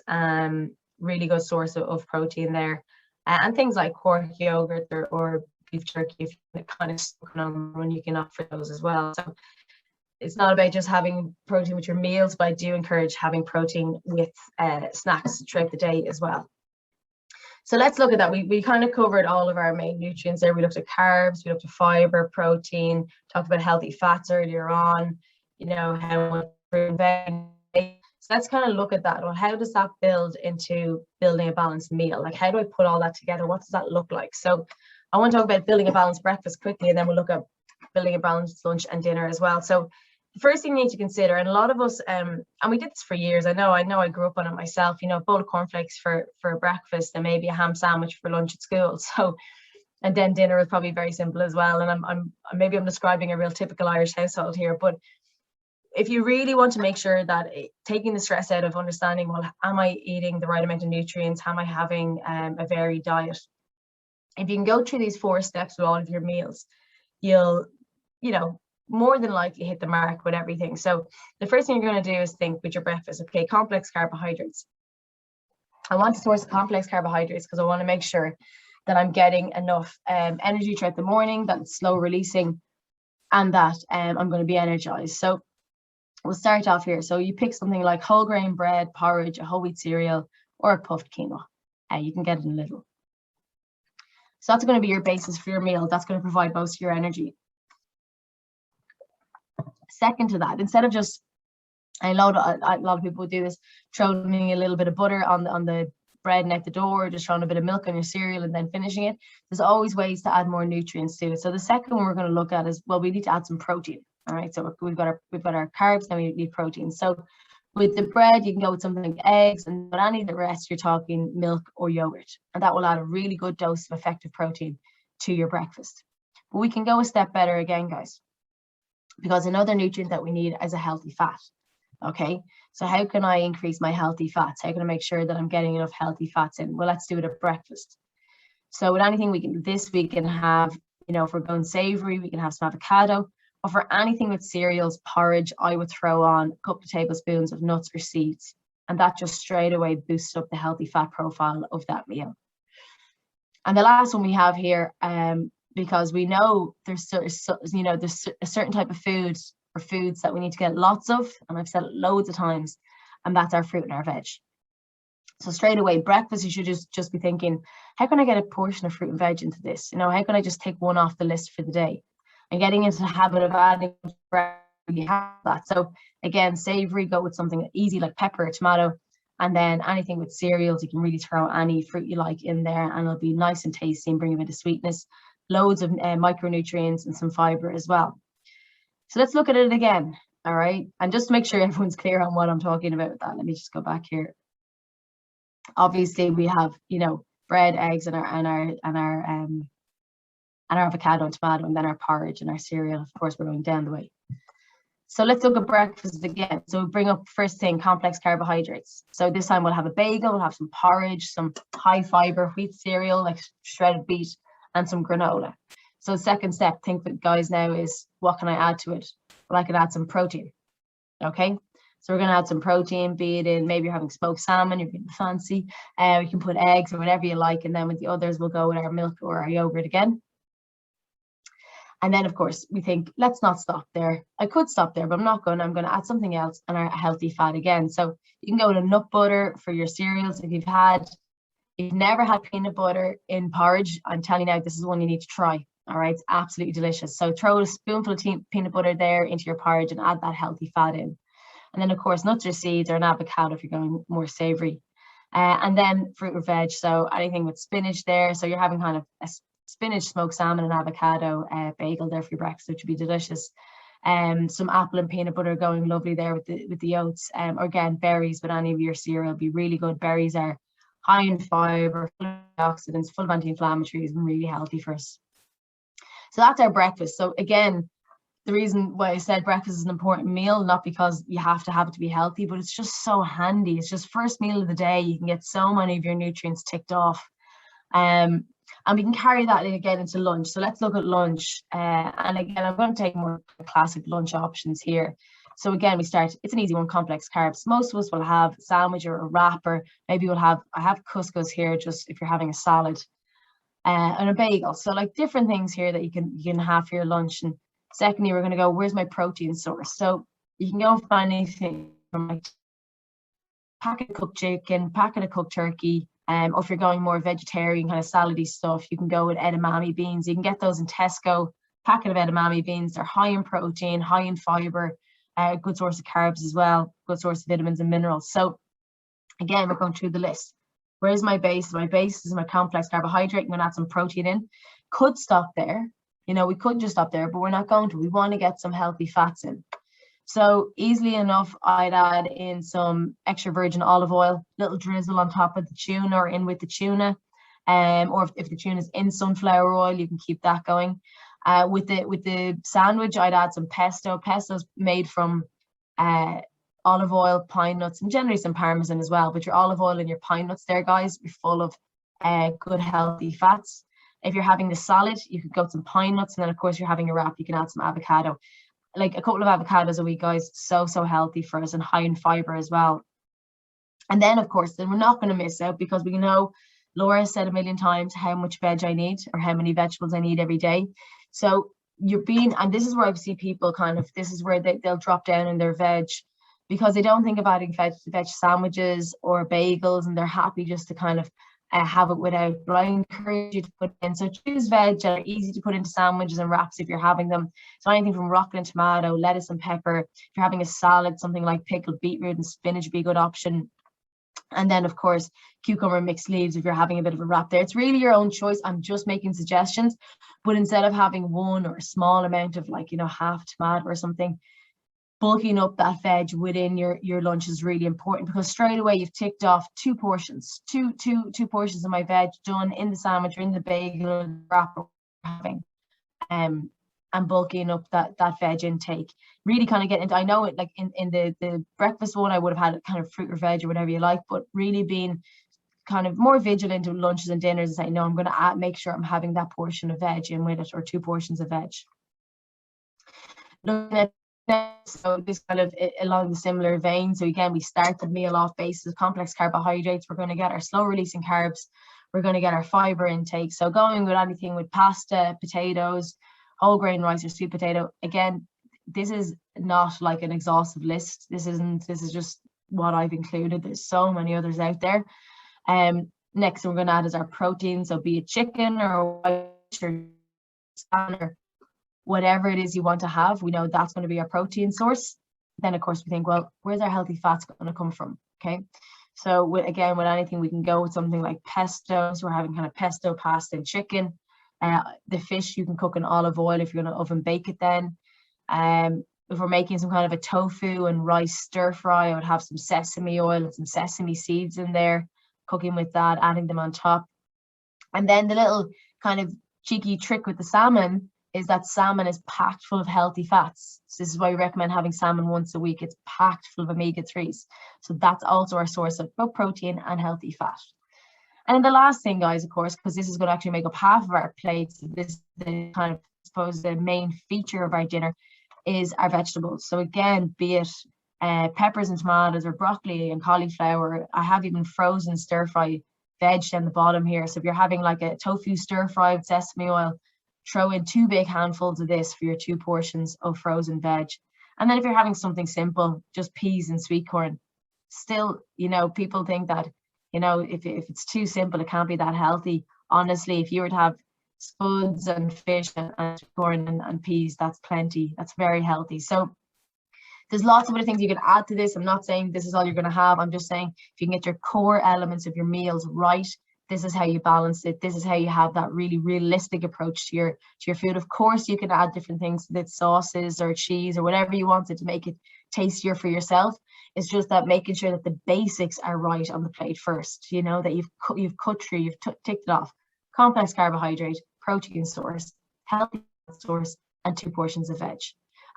really good source of protein there. And things like quark yogurt or beef jerky, if you're kind of stuck on one, you can opt for those as well. So it's not about just having protein with your meals, but I do encourage having protein with snacks throughout the day as well. So let's look at that. We kind of covered all of our main nutrients there. We looked at carbs, we looked at fiber, protein, talked about healthy fats earlier on, you know, how much fruit and veg. So let's kind of look at that. Well, how does that build into building a balanced meal? Like, how do I put all that together? What does that look like? So I want to talk about building a balanced breakfast quickly, and then we'll look at building a balanced lunch and dinner as well. So the first thing you need to consider, and a lot of us, and we did this for years, I know I grew up on it myself, you know, a bowl of cornflakes for breakfast and maybe a ham sandwich for lunch at school. So, and then dinner is probably very simple as well. And maybe I'm describing a real typical Irish household here, but if you really want to make sure that taking the stress out of understanding, well, am I eating the right amount of nutrients? Am I having a varied diet? If you can go through these 4 steps with all of your meals, you'll, you know, more than likely hit the mark with everything. So the first thing you're going to do is think with your breakfast, okay, complex carbohydrates. I want to source complex carbohydrates because I want to make sure that I'm getting enough energy throughout the morning, that it's slow releasing, and that I'm going to be energized. So we'll start off here. So you pick something like whole grain bread, porridge, a whole wheat cereal, or a puffed quinoa. You can get it in little. So that's going to be your basis for your meal. That's going to provide most of your energy. Second to that, instead of just, a lot of people would do this, throwing a little bit of butter on the bread and out the door, just throwing a bit of milk on your cereal and then finishing it. There's always ways to add more nutrients to it. So the second one we're going to look at is, well, we need to add some protein. All right, so we've got our carbs, now we need protein. So with the bread, you can go with something like eggs, and with any of the rest, you're talking milk or yogurt, and that will add a really good dose of effective protein to your breakfast. But we can go a step better again, guys, because another nutrient that we need is a healthy fat. Okay, so how can I increase my healthy fats? How can I make sure that I'm getting enough healthy fats in? Well, let's do it at breakfast. So with anything we can have, you know, if we're going savory, we can have some avocado. Or for anything with cereals, porridge, I would throw on a couple of tablespoons of nuts or seeds, and that just straight away boosts up the healthy fat profile of that meal. And the last one we have here, because we know there's there's a certain type of food or foods that we need to get lots of, and I've said it loads of times, and that's our fruit and our veg. So straight away, breakfast, you should just be thinking, how can I get a portion of fruit and veg into this? How can I just take one off the list for the day? And getting into the habit of adding breakfast, you have that. So again, savory, go with something easy like pepper or tomato. And then anything with cereals, you can really throw any fruit you like in there, and it'll be nice and tasty and bring a bit of sweetness, loads of micronutrients and some fiber as well. So let's look at it again. All right. And just to make sure everyone's clear on what I'm talking about with that, let me just go back here. Obviously we have, bread, eggs, and our avocado and tomato, and then our porridge and our cereal. Of course, we're going down the way. So let's look at breakfast again. So we bring up first thing, complex carbohydrates. So this time we'll have a bagel, we'll have some porridge, some high fiber wheat cereal like shredded wheat, and some granola. So second step, think that guys now is, what can I add to it? Well, I could add some protein. Okay. So we're going to add some protein, be it in, maybe you're having smoked salmon, you're getting fancy. We can put eggs or whatever you like. And then with the others, we'll go with our milk or our yogurt again. And then, of course, we think, let's not stop there. I could stop there, but I'm not going. I'm going to add something else and our healthy fat again. So you can go with a nut butter for your cereals. If you've never had peanut butter in porridge, I'm telling you now, this is one you need to try. All right, it's absolutely delicious. So throw a spoonful of peanut butter there into your porridge and add that healthy fat in. And then, of course, nuts or seeds or an avocado if you're going more savory. And then fruit or veg. So anything with spinach there. So you're having kind of a spinach, smoked salmon, and avocado bagel there for your breakfast, which would be delicious. Some apple and peanut butter going lovely there with the oats. Or again, berries with any of your cereal be really good. Berries are high in fiber, full of antioxidants, full of anti-inflammatories, and really healthy for us. So that's our breakfast. So again, the reason why I said breakfast is an important meal, not because you have to have it to be healthy, but it's just so handy. It's just first meal of the day. You can get so many of your nutrients ticked off. And we can carry that again into lunch. So let's look at lunch. And again, I'm going to take more classic lunch options here. So again, it's an easy one, complex carbs. Most of us will have a sandwich or a wrap, or maybe I have couscous here, just if you're having a salad, and a bagel. So like different things here that you can have for your lunch. And secondly, we're going to go, where's my protein source? So you can go for anything from like packet of cooked chicken, packet of cooked turkey. Or if you're going more vegetarian kind of salady stuff, you can go with edamame beans. You can get those in Tesco, packet of edamame beans. They're high in protein, high in fiber, good source of carbs as well, good source of vitamins and minerals. So again, we're going through the list. Where's my base? My base is my complex carbohydrate. I'm going to add some protein in. Could stop there. We could just stop there, but we're not going to. We want to get some healthy fats in. So easily enough, I'd add in some extra virgin olive oil, little drizzle on top of the tuna or in with the tuna. Or if the tuna is in sunflower oil, you can keep that going. With the sandwich, I'd add some pesto. Pesto's made from olive oil, pine nuts, and generally some parmesan as well. But your olive oil and your pine nuts there, guys, be full of good healthy fats. If you're having the salad, you could go with some pine nuts, and then of course you're having a wrap, you can add some avocado. Like a couple of avocados a week, guys, so healthy for us and high in fiber as well. And then of course, then we're not going to miss out, because we know Laura said a million times how much veg I need, or how many vegetables I need every day. So and this is where I see people this is where they'll drop down in their veg, because they don't think about eating veg sandwiches or bagels, and they're happy just to kind of have it without. But I encourage you to put in. So choose veg that are easy to put into sandwiches and wraps if you're having them. So anything from rocket and tomato, lettuce and pepper. If you're having a salad, something like pickled beetroot and spinach would be a good option. And then of course, cucumber mixed leaves if you're having a bit of a wrap there. It's really your own choice. I'm just making suggestions. But instead of having one or a small amount of half tomato or something, bulking up that veg within your lunch is really important, because straight away you've ticked off two portions of my veg done in the sandwich or in the bagel or the wrap we're having, and bulking up that veg intake. Really kind of get into, I know it, like in the breakfast one I would have had kind of fruit or veg or whatever you like, but really being kind of more vigilant in lunches and dinners and saying, no, I'm going to make sure I'm having that portion of veg in with it, or two portions of veg. Looking at so this kind of along the similar vein. So again, we start the meal off basis of complex carbohydrates. We're going to get our slow releasing carbs We're going to get our fiber intake. So going with anything with pasta, potatoes, whole grain rice or sweet potato, again, this is not like an exhaustive list. This is just what I've included. There's so many others out there. Next we're going to add is our protein. So be it chicken or salmon or whatever it is you want to have, we know that's going to be our protein source. Then of course we think, well, where's our healthy fats going to come from? Okay. So with anything, we can go with something like pesto. So we're having kind of pesto, pasta, and chicken. The fish you can cook in olive oil if you're going to oven bake it then. If we're making some kind of a tofu and rice stir fry, I would have some sesame oil and some sesame seeds in there, cooking with that, adding them on top. And then the little kind of cheeky trick with the salmon is that salmon is packed full of healthy fats. So this is why we recommend having salmon once a week. It's packed full of omega-3s. So that's also our source of both protein and healthy fat. And the last thing, guys, of course, because this is going to actually make up half of our plates, this is the kind of, I suppose, the main feature of our dinner, is our vegetables. So again, be it peppers and tomatoes or broccoli and cauliflower. I have even frozen stir fry veg down the bottom here. So if you're having like a tofu stir fry with sesame oil, throw in 2 big handfuls of this for your 2 portions of frozen veg. And then if you're having something simple, just peas and sweet corn. Still, you know, people think that, you know, if it's too simple, it can't be that healthy. Honestly, if you were to have spuds and fish and corn and peas, that's plenty. That's very healthy. So there's lots of other things you can add to this. I'm not saying this is all you're going to have. I'm just saying if you can get your core elements of your meals right, this is how you balance it. This is how you have that really realistic approach to your food. Of course, you can add different things, that sauces or cheese or whatever you wanted to make it tastier for yourself. It's just that making sure that the basics are right on the plate first. You know, that you've cut through, you've ticked it off. Complex carbohydrate, protein source, healthy source, and 2 portions of veg.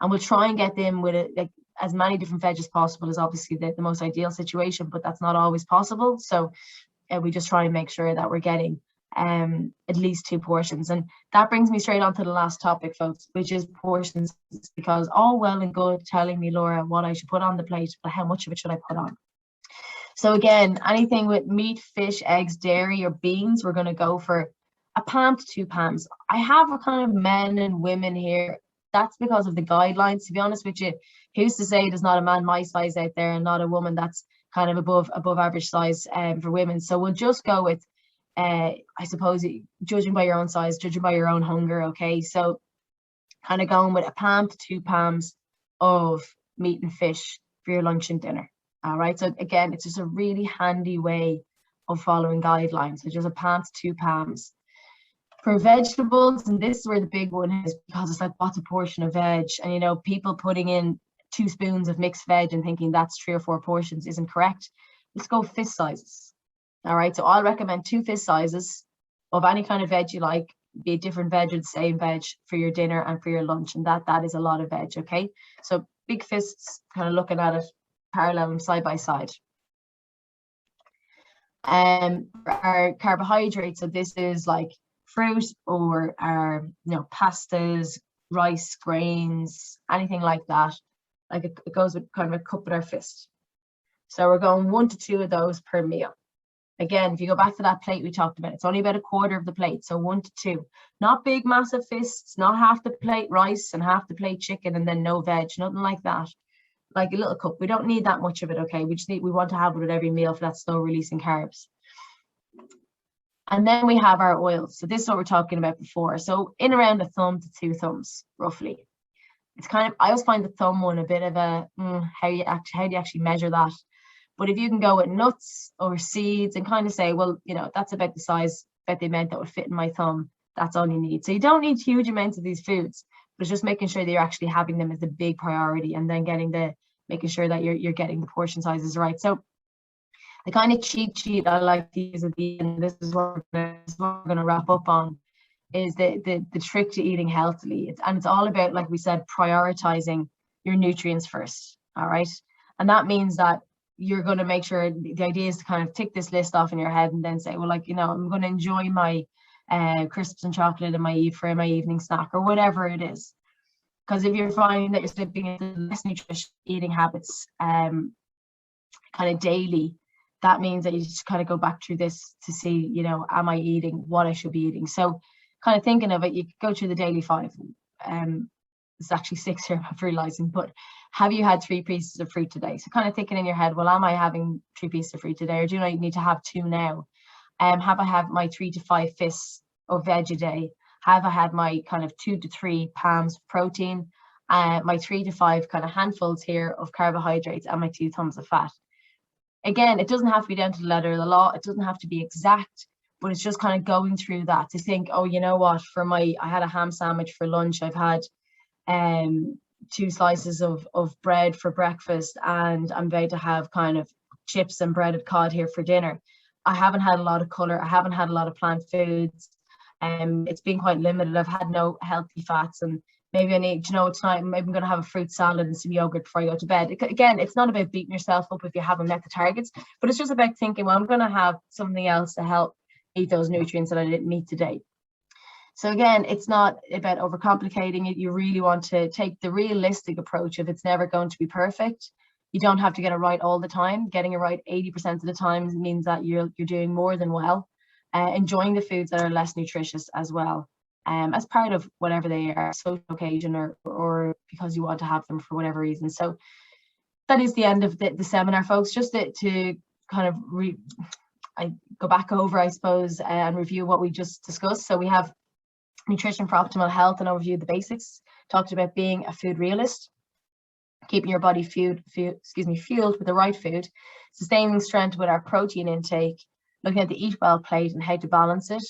And we'll try and get them with like as many different veg as possible is obviously the most ideal situation, but that's not always possible. So we just try and make sure that we're getting at least 2 portions. And that brings me straight on to the last topic, folks, which is portions. Because all well and good telling me, Laura, what I should put on the plate, but how much of it should I put on? So again, anything with meat, fish, eggs, dairy, or beans, we're going to go for a pound to 2 pounds. I have a kind of men and women here. That's because of the guidelines. To be honest with you, who's to say there's not a man my size out there and not a woman that's kind of above average size for women. So we'll just go with, I suppose, judging by your own size, judging by your own hunger. Okay, so kind of going with a pound to 2 pounds of meat and fish for your lunch and dinner. All right, so again, it's just a really handy way of following guidelines. So just a pound to 2 pounds. For vegetables, and this is where the big one is, because it's like, what's a portion of veg? And, you know, people putting in 2 spoons of mixed veg and thinking that's 3 or 4 portions isn't correct. Let's go fist sizes. All right, so I'll recommend 2 fist sizes of any kind of veg you like, be it different veg or the same veg for your dinner and for your lunch. And that is a lot of veg, okay? So big fists, kind of looking at it parallel and side by side. For our carbohydrates, so this is like fruit or our, you know, pastas, rice, grains, anything like that. Like it goes with kind of a cup with our fist. So we're going 1 to 2 of those per meal. Again, if you go back to that plate we talked about, it's only about a quarter of the plate, so 1 to 2. Not big, massive fists, not half the plate rice and half the plate chicken and then no veg, nothing like that. Like a little cup. We don't need that much of it, okay? We want to have it with every meal for that slow releasing carbs. And then we have our oils. So this is what we're talking about before. So in around a thumb to 2 thumbs, roughly. It's kind of, I always find the thumb one a bit of a, how do you actually measure that? But if you can go with nuts or seeds and kind of say, well, you know, that's about the size, about the amount that would fit in my thumb, that's all you need. So you don't need huge amounts of these foods, but it's just making sure that you're actually having them as the big priority, and then making sure that you're getting the portion sizes right. So the kind of cheat sheet I like to use at the end, this is what we're going to wrap up on, is the trick to eating healthily. It's all about, like we said, prioritizing your nutrients first. All right. And that means that you're going to make sure, the idea is to kind of tick this list off in your head and then say, well, like, you know, I'm going to enjoy my crisps and chocolate and for my evening snack or whatever it is. Because if you're finding that you're slipping into less nutritious eating habits kind of daily, that means that you just kind of go back through this to see, you know, am I eating what I should be eating? So kind of thinking of it, you go through the daily 5. It's actually 6 here, I'm realizing, but have you had 3 pieces of fruit today? So kind of thinking in your head, well, am I having 3 pieces of fruit today, or do I need to have 2 now? Have I had my 3 to 5 fists of veg a day? Have I had my kind of 2 to 3 palms of protein, my 3 to 5 kind of handfuls here of carbohydrates, and my 2 thumbs of fat? Again, it doesn't have to be down to the letter of the law. It doesn't have to be exact, but it's just kind of going through that to think, oh, you know what, I had a ham sandwich for lunch. I've had 2 slices of bread for breakfast, and I'm about to have kind of chips and breaded cod here for dinner. I haven't had a lot of color. I haven't had a lot of plant foods. It's been quite limited. I've had no healthy fats, and maybe I need, you know, tonight maybe I'm going to have a fruit salad and some yogurt before I go to bed. Again, it's not about beating yourself up if you haven't met the targets, but it's just about thinking, well, I'm going to have something else to help eat those nutrients that I didn't meet today. So again, it's not about overcomplicating it. You really want to take the realistic approach of it's never going to be perfect. You don't have to get it right all the time. Getting it right 80% of the time means that you're doing more than well. Enjoying the foods that are less nutritious as well, as part of whatever they are, social occasion or because you want to have them for whatever reason. So that is the end of the seminar, folks. Just to kind of I go back over, I suppose, and review what we just discussed. So we have nutrition for optimal health and overview the basics. Talked about being a food realist, keeping your body fueled with the right food, sustaining strength with our protein intake, looking at the eat well plate and how to balance it,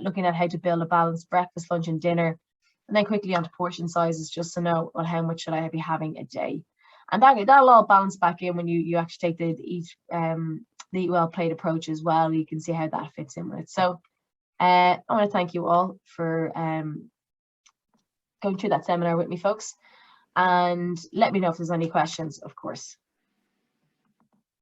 looking at how to build a balanced breakfast, lunch and dinner, and then quickly onto portion sizes just to know, well, how much should I be having a day? And that'll all balance back in when you actually take the eat well plate approach as well. You can see how that fits in with it. So I want to thank you all for going through that seminar with me, folks, and let me know if there's any questions, of course.